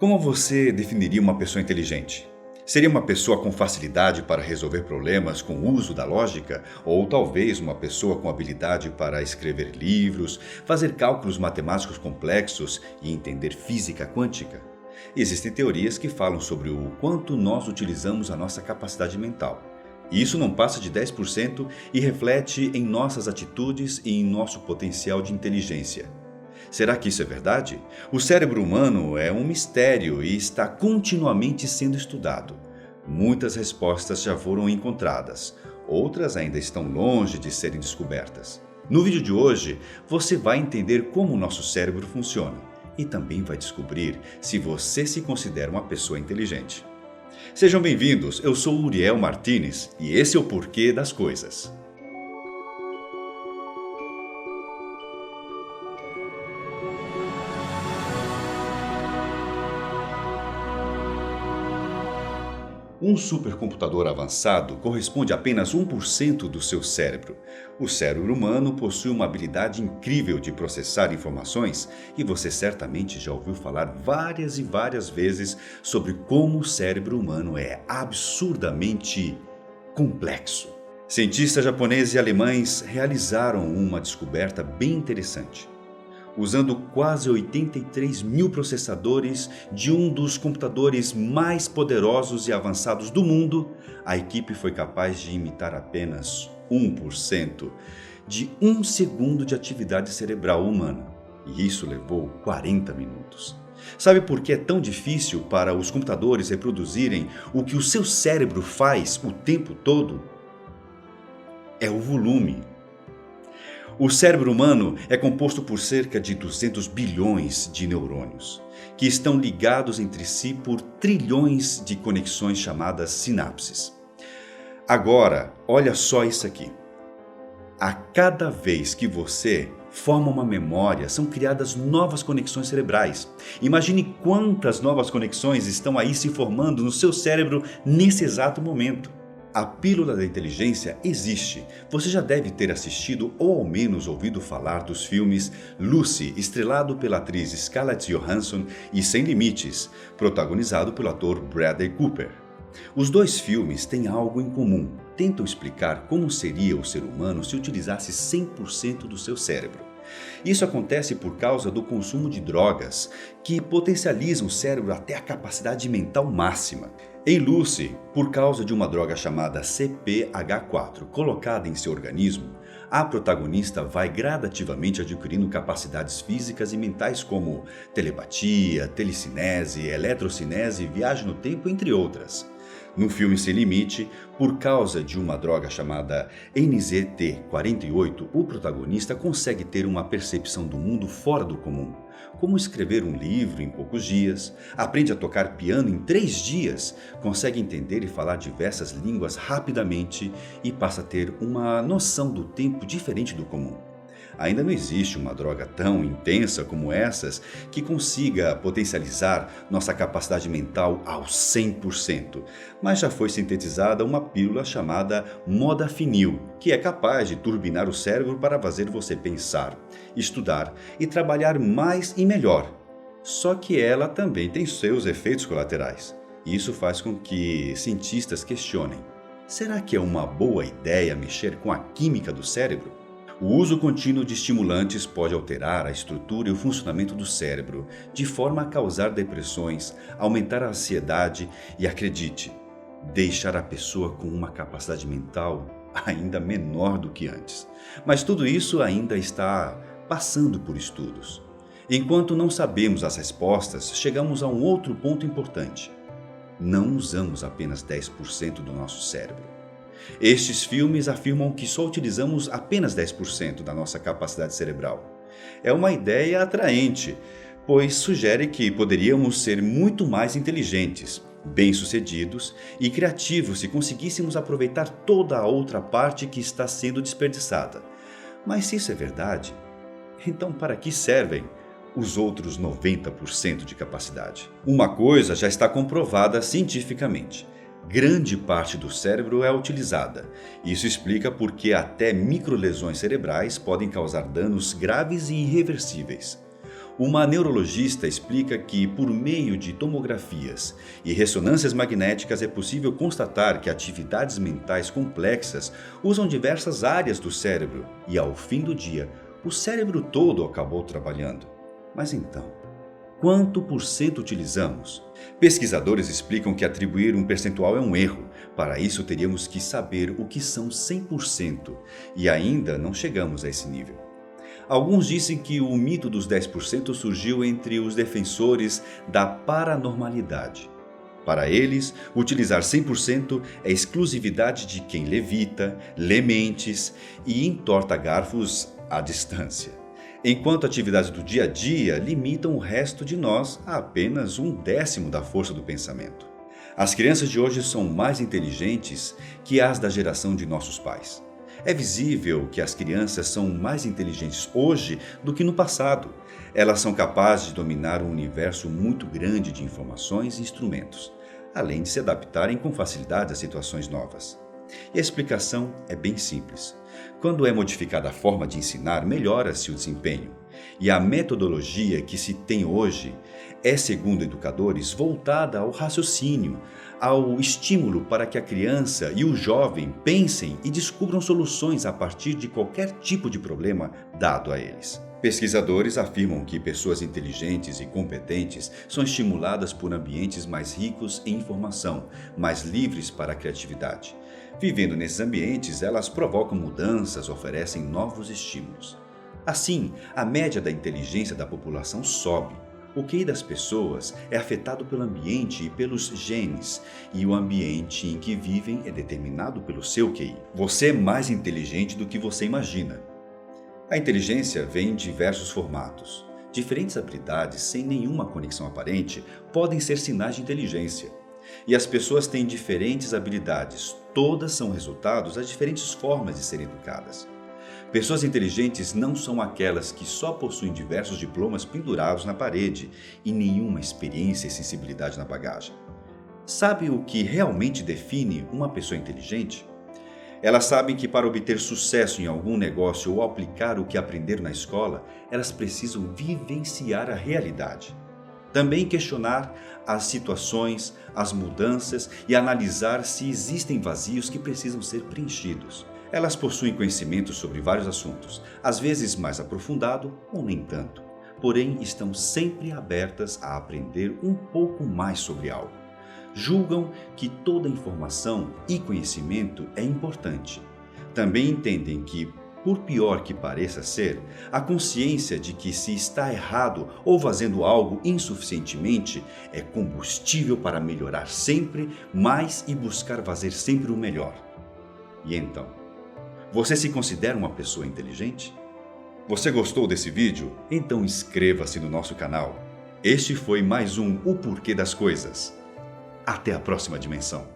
Como você definiria uma pessoa inteligente? Seria uma pessoa com facilidade para resolver problemas com o uso da lógica? Ou talvez uma pessoa com habilidade para escrever livros, fazer cálculos matemáticos complexos e entender física quântica? Existem teorias que falam sobre o quanto nós utilizamos a nossa capacidade mental. E isso não passa de 10% e reflete em nossas atitudes e em nosso potencial de inteligência. Será que isso é verdade? O cérebro humano é um mistério e está continuamente sendo estudado. Muitas respostas já foram encontradas, outras ainda estão longe de serem descobertas. No vídeo de hoje, você vai entender como o nosso cérebro funciona e também vai descobrir se você se considera uma pessoa inteligente. Sejam bem-vindos, eu sou Uriel Martins e esse é o Porquê das Coisas. Um supercomputador avançado corresponde a apenas 1% do seu cérebro. O cérebro humano possui uma habilidade incrível de processar informações e você certamente já ouviu falar várias e várias vezes sobre como o cérebro humano é absurdamente complexo. Cientistas japoneses e alemães realizaram uma descoberta bem interessante. Usando quase 83 mil processadores de um dos computadores mais poderosos e avançados do mundo, a equipe foi capaz de imitar apenas 1% de 1 segundo de atividade cerebral humana. E isso levou 40 minutos. Sabe por que é tão difícil para os computadores reproduzirem o que o seu cérebro faz o tempo todo? É o volume. O cérebro humano é composto por cerca de 200 bilhões de neurônios, que estão ligados entre si por trilhões de conexões chamadas sinapses. Agora, olha só isso aqui. A cada vez que você forma uma memória, são criadas novas conexões cerebrais. Imagine quantas novas conexões estão aí se formando no seu cérebro nesse exato momento. A pílula da inteligência existe. Você já deve ter assistido ou ao menos ouvido falar dos filmes Lucy, estrelado pela atriz Scarlett Johansson, e Sem Limites, protagonizado pelo ator Bradley Cooper. Os dois filmes têm algo em comum. Tentam explicar como seria o ser humano se utilizasse 100% do seu cérebro. Isso acontece por causa do consumo de drogas, que potencializam o cérebro até a capacidade mental máxima. Em Lucy, por causa de uma droga chamada CPH4 colocada em seu organismo, a protagonista vai gradativamente adquirindo capacidades físicas e mentais como telepatia, telecinese, eletrocinese, viagem no tempo, entre outras. No filme Sem Limite, por causa de uma droga chamada NZT48, o protagonista consegue ter uma percepção do mundo fora do comum, como escrever um livro em poucos dias, aprende a tocar piano em 3 dias, consegue entender e falar diversas línguas rapidamente e passa a ter uma noção do tempo diferente do comum. Ainda não existe uma droga tão intensa como essas que consiga potencializar nossa capacidade mental ao 100%, mas já foi sintetizada uma pílula chamada modafinil, que é capaz de turbinar o cérebro para fazer você pensar, estudar e trabalhar mais e melhor. Só que ela também tem seus efeitos colaterais. Isso faz com que cientistas questionem: será que é uma boa ideia mexer com a química do cérebro? O uso contínuo de estimulantes pode alterar a estrutura e o funcionamento do cérebro, de forma a causar depressões, aumentar a ansiedade e, acredite, deixar a pessoa com uma capacidade mental ainda menor do que antes. Mas tudo isso ainda está passando por estudos. Enquanto não sabemos as respostas, chegamos a um outro ponto importante. Não usamos apenas 10% do nosso cérebro. Estes filmes afirmam que só utilizamos apenas 10% da nossa capacidade cerebral. É uma ideia atraente, pois sugere que poderíamos ser muito mais inteligentes, bem-sucedidos e criativos se conseguíssemos aproveitar toda a outra parte que está sendo desperdiçada. Mas se isso é verdade, então para que servem os outros 90% de capacidade? Uma coisa já está comprovada cientificamente. Grande parte do cérebro é utilizada. Isso explica por que até microlesões cerebrais podem causar danos graves e irreversíveis. Uma neurologista explica que, por meio de tomografias e ressonâncias magnéticas, é possível constatar que atividades mentais complexas usam diversas áreas do cérebro e, ao fim do dia, o cérebro todo acabou trabalhando. Mas então, quanto por cento utilizamos? Pesquisadores explicam que atribuir um percentual é um erro. Para isso, teríamos que saber o que são 100%, e ainda não chegamos a esse nível. Alguns dizem que o mito dos 10% surgiu entre os defensores da paranormalidade. Para eles, utilizar 100% é exclusividade de quem levita, lê mentes e entorta garfos à distância, enquanto atividades do dia a dia limitam o resto de nós a apenas 1/10 da força do pensamento. As crianças de hoje são mais inteligentes que as da geração de nossos pais. É visível que as crianças são mais inteligentes hoje do que no passado. Elas são capazes de dominar um universo muito grande de informações e instrumentos, além de se adaptarem com facilidade a situações novas. E a explicação é bem simples. Quando é modificada a forma de ensinar, melhora-se o desempenho. E a metodologia que se tem hoje é, segundo educadores, voltada ao raciocínio, ao estímulo para que a criança e o jovem pensem e descubram soluções a partir de qualquer tipo de problema dado a eles. Pesquisadores afirmam que pessoas inteligentes e competentes são estimuladas por ambientes mais ricos em informação, mais livres para a criatividade. Vivendo nesses ambientes, elas provocam mudanças, oferecem novos estímulos. Assim, a média da inteligência da população sobe. O QI das pessoas é afetado pelo ambiente e pelos genes, e o ambiente em que vivem é determinado pelo seu QI. Você é mais inteligente do que você imagina. A inteligência vem em diversos formatos. Diferentes habilidades, sem nenhuma conexão aparente, podem ser sinais de inteligência. E as pessoas têm diferentes habilidades, todas são resultados das diferentes formas de serem educadas. Pessoas inteligentes não são aquelas que só possuem diversos diplomas pendurados na parede e nenhuma experiência e sensibilidade na bagagem. Sabe o que realmente define uma pessoa inteligente? Elas sabem que para obter sucesso em algum negócio ou aplicar o que aprenderam na escola, elas precisam vivenciar a realidade. Também questionar as situações, as mudanças e analisar se existem vazios que precisam ser preenchidos. Elas possuem conhecimento sobre vários assuntos, às vezes mais aprofundado ou nem tanto, porém estão sempre abertas a aprender um pouco mais sobre algo. Julgam que toda informação e conhecimento é importante. Também entendem que, por pior que pareça ser, a consciência de que se está errado ou fazendo algo insuficientemente é combustível para melhorar sempre mais e buscar fazer sempre o melhor. E então, você se considera uma pessoa inteligente? Você gostou desse vídeo? Então inscreva-se no nosso canal. Este foi mais um O Porquê das Coisas. Até a próxima dimensão.